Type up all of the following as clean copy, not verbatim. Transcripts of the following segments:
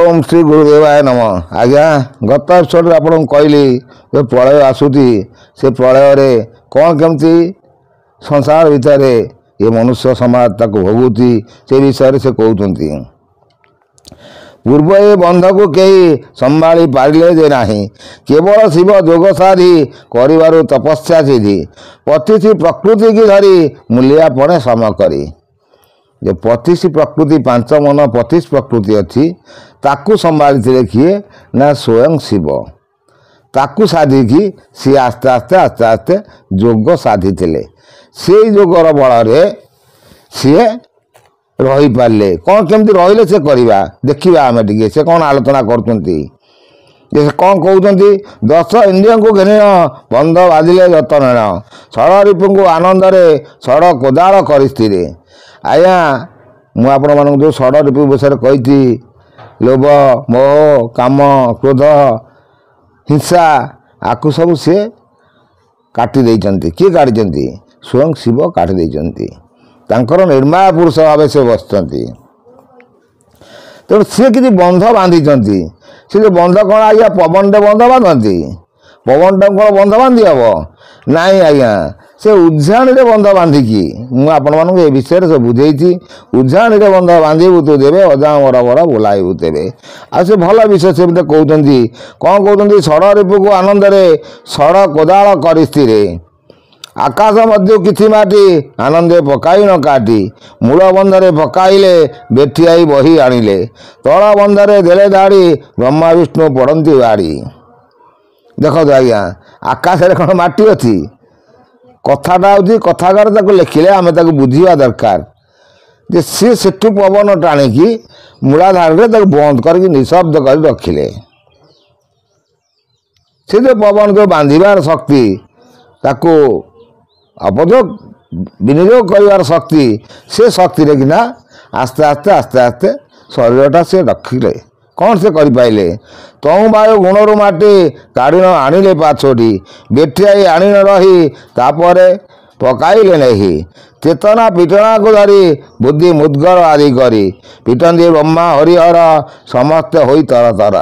ओम श्री गुरुदेवाय नम। आज्ञा गत एपिसोड आपको कहली जो प्रलय आसूची से प्रलय कौन केमती संसार भितर ये मनुष्य समाज ताको भोगुची से विषय से कहते पूर्व ए बंध को कहीं संभाली पारे जे नाही केवल शिव जोग साधी कर तपस्या सिद्धि पतिथि प्रकृति की धरी मूलिया पड़े सम करी जो 25 प्रकृति 5 मन 25 प्रकृति अच्छी ताकू संभाली किए ना स्वयं शिव ताकू साधी की सी आस्ते आस्ते आस्ते आस्ते जोग साधी से जोगर बल सी रही पारे कौन केमती रही से करवा देखा आम टे से कौन आलोचना कर कौन कहते 10 इंद्रियों को घेन बंध बाधिले जतन षड़ रिपु को आनंदे षड़ कोदाल कर स्थिर आज्ञा मुझे जो षड़ रिपु विषय कही लोभ मोह काम क्रोध हिंसा आकु सब सी काटी किए काटी स्वयं शिव काटी तांकर निर्माण पुरुष भाव से बसती तेणु सी कि बंध बांधी सी जो बंध कौन आज्ञा पवन टे बंध बांधती पवन टा कौन बंध बांधि हम नाई आज्ञा से उज्जाणी बंध बांधिकी मुझे ये विषय से बुझे उज्जाणी बंध बांधबू तू देवे अजा बर बर बोलाइबू तेरे आ से भल विषय से कहते कौन कहते षड़ रिपु को आनंदे षड़ कोदाल कर स्थिर आकाश मध्य किछि माटी आनंदे पकाई न काटी मूल बंधरे पकाइले बेठियाई बही आनिले तल बंधरे देले दाड़ी ब्रह्मा विष्णु पड़ती बाड़ी देखो आज्ञा आकाश कौन माटी अच्छी कथाटा हूँ कथाकार लिखिले आम बुझा दरकार जे सी सेठू पवन टाणिकी मूलाधार बंद कर निशब्द कर रखिले से जो पवन जो बांधार शक्ति ताकू अपयोग विनियोग कर शक्ति से शक्ति रे किना आस्ते आस्ते आस्ते आस्ते शरीरटा से रखिले कौन से करें तहु वायु गुणरू माटी काढ़ आनिले पाछोटी बेठियाई आनी न रही तापर पकाइले नहीं चेतना पिटना को धरी बुद्धि मुद्गर आदि करी पिटंती ब्रह्मा हरिहर समस्ते होई तर तर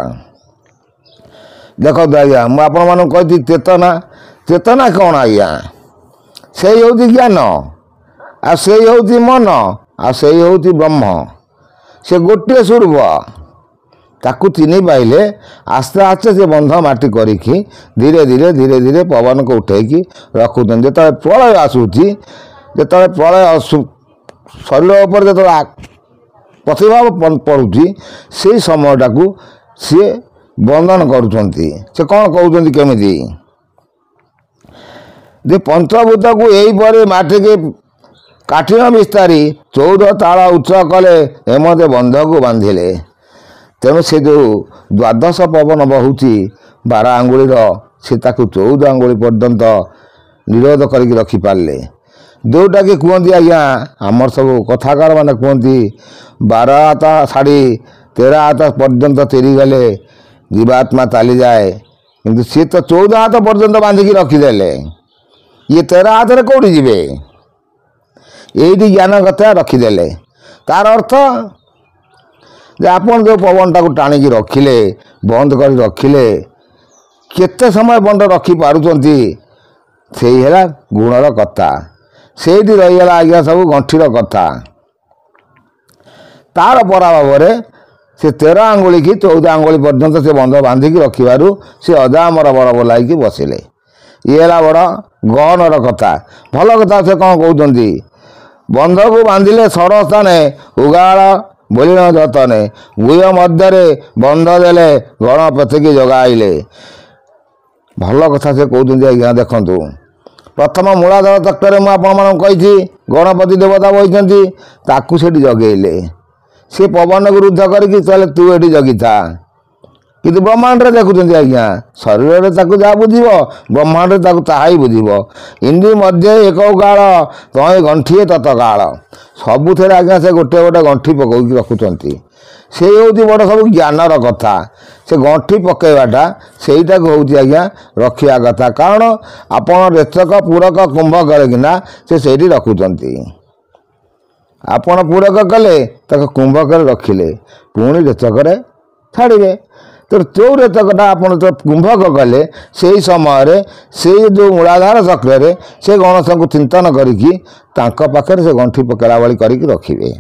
देखो आज्ञा मुझे कही चेतना चेतना कौन आज्ञा से हूँ ज्ञान आ से हूँ मन आ से हूँ ब्रह्म से गोटे स्वरूप ताकू चिन्ह पाइले आस्ते आस्ते से बंध माटी करी धीरे धीरे धीरे धीरे पवन को उठेकी रखुन जो प्रलय आसूची जो प्रलय शरीर उपर जो प्रतिभाव पड़ुची से समयटा को सी बंधन करुँचे से कौन कहते केमिति जे पंचभूत को यहीपर माटी के काठिन विस्तारी 14 ताल उच्च कले हेमते बंध को बांधिले तेणु से जो द्वादश पवन बहुची 12 आंगुलीर से 14 आंगुली पर्यंत निरोध करके रखिपारे जोटा कि कहते आज्ञा आमर सब कथाकार मैंने कहती 12 हाथ छाड़ी 13 हाथ पर्यंत तेरीगले जीवात्मा चली जाए किंतु सी तो 14 हाथ पर्यंत बांधिकी रखीदे ये 13 हाथ में कौटी जी ये ज्ञान कथा रखीदे तार अर्थ जे आपन जो पवनटा को टाणिकी रखिले बंद कर रखिले केते समय बंद रखी पारुचंती से गुणर कथा से रहीगला आज्ञा सब गंठीर कथा तार पराभाव से 13 आंगुली की 14 आंगुली पर्यंत से बंध बांधिकी रखिबारु से अजामर बर बोलाइकी बसिले ये बड़ गहनर कथा भल कथा से कौन कहते बंध को बांधिले षड़ स्थान उगाड़ बोली न जतने गुह मध्य बंध देले गण पथिकी जगाइले भल कथा से कहते आज्ञा देखु प्रथम मूलाधार तत्व मुझे गणपति देवता बही ताकू से जगेले सी पवन को रुद्ध करके चले तू ये जगी था कि ब्रह्मांड देखुं आज्ञा शरीर जहाँ बुझ ब्रह्मांड ताही बुझ इंद्री मध्य एक काल तय गंठी तत काल सबुथे आज्ञा से गोटे गोटे गंठी पकई रखुंट से हूँ बड़ सब ज्ञानर कथा से गंठी पकईवाटा से हूँ आज्ञा रखा कथा कारण आपण रेचक पूरक कुंभ करना से रखुंट आपण पूरक कले कुंभक रखिले पुणी रेचक ଛାଡ଼ିବେ। ତେଣୁ ଯେଉଁ ରେତକଟା ଆପଣ ତ କୁମ୍ଭକ କଲେ ସେହି ସମୟରେ ସେଇ ଯେଉଁ ମୂଳାଧାର ଚକ୍ରରେ ସେ ଗଣେଶଙ୍କୁ ଚିନ୍ତନ କରିକି ତାଙ୍କ ପାଖରେ ସେ ଗଣ୍ଠି ପକାଇଲା ଭଳି କରିକି ରଖିବେ।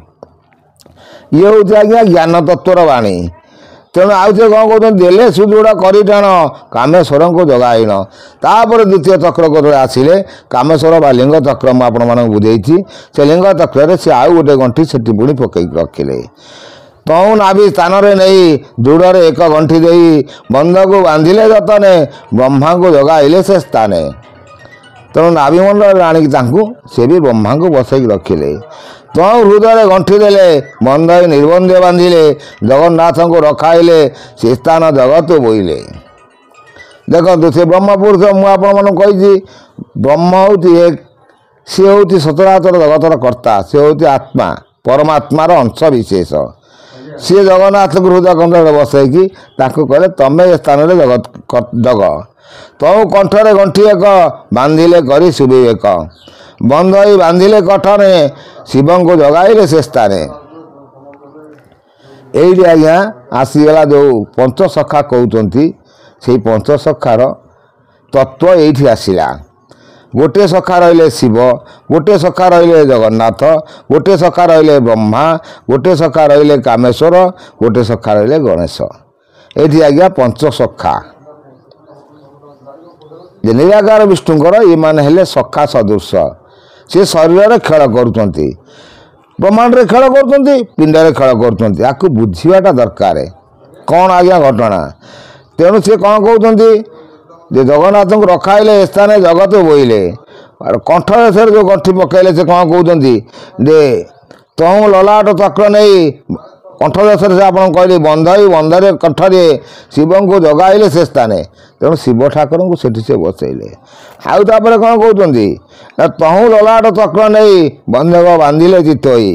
ଇଏ ହେଉଛି ଆଜ୍ଞା ଜ୍ଞାନ ତତ୍ତ୍ୱର ବାଣୀ। ତେଣୁ ଆଉ ସେ କ'ଣ କହୁଛନ୍ତି, ଦେଲେ ସୁଦୃଢ଼ କରିଟାଣ କାମେଶ୍ୱରଙ୍କୁ ଜଗାଇଣ। ତାପରେ ଦ୍ୱିତୀୟ ଚକ୍ର ଯେତେବେଳେ ଆସିଲେ କାମେଶ୍ୱର ବା ଲିଙ୍ଗ ଚକ୍ର ମୁଁ ଆପଣମାନଙ୍କୁ ବୁଝେଇଛି। ସେ ଲିଙ୍ଗ ଚକ୍ରରେ ସେ ଆଉ ଗୋଟେ ଗଣ୍ଠି ସେଠି ପୁଣି ପକାଇକି ରଖିଲେ। ତଉଁ ନାଭି ସ୍ଥାନରେ ନେଇ ଦୃଢ଼ରେ ଏକ ଗଣ୍ଠି ଦେଇ ବନ୍ଧକୁ ବାନ୍ଧିଲେ ଯତନେ ବ୍ରହ୍ମାଙ୍କୁ ଜଗାଇଲେ ସେ ସ୍ଥାନେ। ତେଣୁ ନାଭିମଣ୍ଡଳରେ ଆଣିକି ତାଙ୍କୁ ସେ ବି ବ୍ରହ୍ମାଙ୍କୁ ବସେଇକି ରଖିଲେ। ତଉଁ ହୃଦୟରେ ଗଣ୍ଠି ଦେଲେ ବନ୍ଧଇ ନିର୍ବନ୍ଧେ ବାନ୍ଧିଲେ ଜଗନ୍ନାଥଙ୍କୁ ରଖାଇଲେ ସେ ସ୍ଥାନ ଜଗତ ବୋଇଲେ। ଦେଖନ୍ତୁ ସେ ବ୍ରହ୍ମପୁରୁଷ ମୁଁ ଆପଣମାନଙ୍କୁ କହିଛି ବ୍ରହ୍ମ ହେଉଛି ସିଏ ହେଉଛି ସଚରାଚର ଜଗତର କର୍ତ୍ତା। ସେ ହେଉଛି ଆତ୍ମା, ପରମାତ୍ମାର ଅଂଶ ବିଶେଷ। ସିଏ ଜଗନ୍ନାଥଙ୍କୁ ହୃଦୟ କଣ୍ଠରେ ବସେଇକି ତାଙ୍କୁ କହିଲେ ତମେ ଏ ସ୍ଥାନରେ ଜଗ। ତଉ କଣ୍ଠରେ ଗଣ୍ଠି ଏକ ବାନ୍ଧିଲେ କରି ସୁବିବେକ ବନ୍ଧଇ ବାନ୍ଧିଲେ କଠରେ ଶିବଙ୍କୁ ଜଗାଇଲେ ସେ ସ୍ଥାନେ। ଏଇଠି ଆଜ୍ଞା ଆସିଗଲା ଯେଉଁ ପଞ୍ଚସଖା କହୁଛନ୍ତି, ସେଇ ପଞ୍ଚସଖାର ତତ୍ତ୍ୱ ଏଇଠି ଆସିଲା। ଗୋଟିଏ ସଖା ରହିଲେ ଶିବ, ଗୋଟିଏ ସଖା ରହିଲେ ଜଗନ୍ନାଥ, ଗୋଟିଏ ସଖା ରହିଲେ ବ୍ରହ୍ମା, ଗୋଟିଏ ସଖା ରହିଲେ କାମେଶ୍ୱର, ଗୋଟିଏ ସଖା ରହିଲେ ଗଣେଶ। ଏଇଠି ଆଜ୍ଞା ପଞ୍ଚସଖା। ଯେ ନିରାକାର ବିଷ୍ଣୁଙ୍କର ଏମାନେ ହେଲେ ସଖା ସଦୃଶ। ସେ ଶରୀରରେ ଖେଳ କରୁଛନ୍ତି, ବ୍ରହ୍ମାଣ୍ଡରେ ଖେଳ କରୁଛନ୍ତି, ପିଣ୍ଡରେ ଖେଳ କରୁଛନ୍ତି। ଆକୁ ବୁଝିବାଟା ଦରକାର କ'ଣ ଆଜ୍ଞା ଘଟଣା। ତେଣୁ ସେ କ'ଣ କହୁଛନ୍ତି ଯେ ଜଗନ୍ନାଥଙ୍କୁ ରଖାଇଲେ ଏ ସ୍ଥାନେ ଜଗତ ବୋଇଲେ। କଣ୍ଠରେ ସେ ଯେଉଁ ଗଣ୍ଠି ପକାଇଲେ ସେ କ'ଣ କହୁଛନ୍ତି ଯେ ତଉଁ ଲଲାଟ ଚକ୍ର ନେଇ କଣ୍ଠଦେଶରେ ସେ ଆପଣଙ୍କୁ କହିଲେ ବନ୍ଧଇ ବନ୍ଧରେ କଣ୍ଠରେ ଶିବଙ୍କୁ ଜଗାଇଲେ ସେ ସ୍ଥାନେ। ତେଣୁ ଶିବ ଠାକୁରଙ୍କୁ ସେଠି ସେ ବସେଇଲେ। ଆଉ ତାପରେ କ'ଣ କହୁଛନ୍ତି ନା ତହୁଁ ଲଲାଟ ଚକ୍ର ନେଇ ବନ୍ଧକ ବାନ୍ଧିଲେ ଚିତୋଇ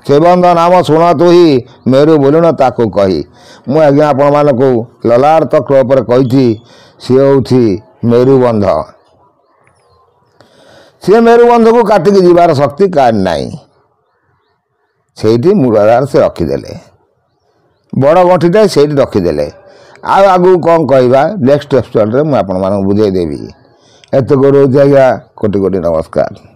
ସେ ବନ୍ଧ ନାମ ଶୁଣ ତୁହି ମେରୁ ବୋଲୁଣ ତାକୁ କହି। ମୁଁ ଆଜ୍ଞା ଆପଣମାନଙ୍କୁ ଲଲାଟ ଚକ୍ର ଉପରେ କହିଛି ସିଏ ହେଉଛି ମେରୁବନ୍ଧ। ସିଏ ମେରୁବନ୍ଧକୁ କାଟିକି ଯିବାର ଶକ୍ତି କାହାର ନାହିଁ। ସେଇଠି ମୂଳାଧାର ସେ ରଖିଦେଲେ, ବଡ଼ ଗଣ୍ଠିଟା ସେଇଠି ରଖିଦେଲେ। ଆଉ ଆଗକୁ କ'ଣ କହିବା ନେକ୍ସଟ ଏପିସୋଡ଼ରେ ମୁଁ ଆପଣମାନଙ୍କୁ ବୁଝେଇଦେବି। ଏତେ କରୁଛି ଆଜ୍ଞା, କୋଟି କୋଟି ନମସ୍କାର।